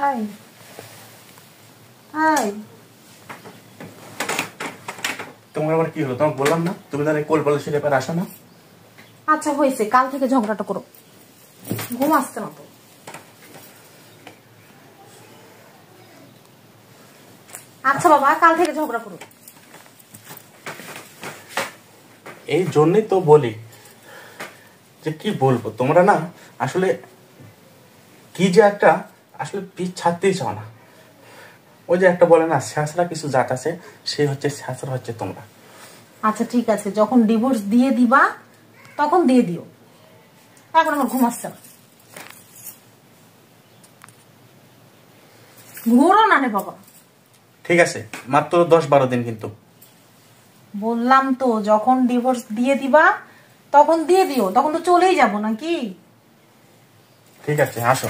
I I তোমার আবার কি হলো? তোমাকে বললাম না তুমি তাহলে কোল বলে সেটা এবার আসো না। আচ্ছা হয়েছে, কাল থেকে ঝগড়াটা করো, ঘুম আসছে না তো। আচ্ছা বাবা, কাল থেকে ঝগড়া করো। এই জন্যই তো বলি যে কি বলবো, তোমরা না আসলে কি যে একটা আসলে পিছ ছাড়তেই চাও না। ওই যে একটা বলে না, শেষরা কিছু জাত আছে, সে হচ্ছে শেষরা হচ্ছে তোমরা। আচ্ছা ঠিক আছে, যখন ডিভোর্স দিয়ে দিবা তখন দিয়ে দিও, এখন আমার ঘুম আসছে না। ঘুরো না রে বাবা। ঠিক আছে, মাত্র 10-12 দিন কিন্তু। বললাম তো যখন ডিভোর্স দিয়ে দিবা তখন দিয়ে দিও, তখন তো চলেই যাবো নাকি। ঠিক আছে, আসো।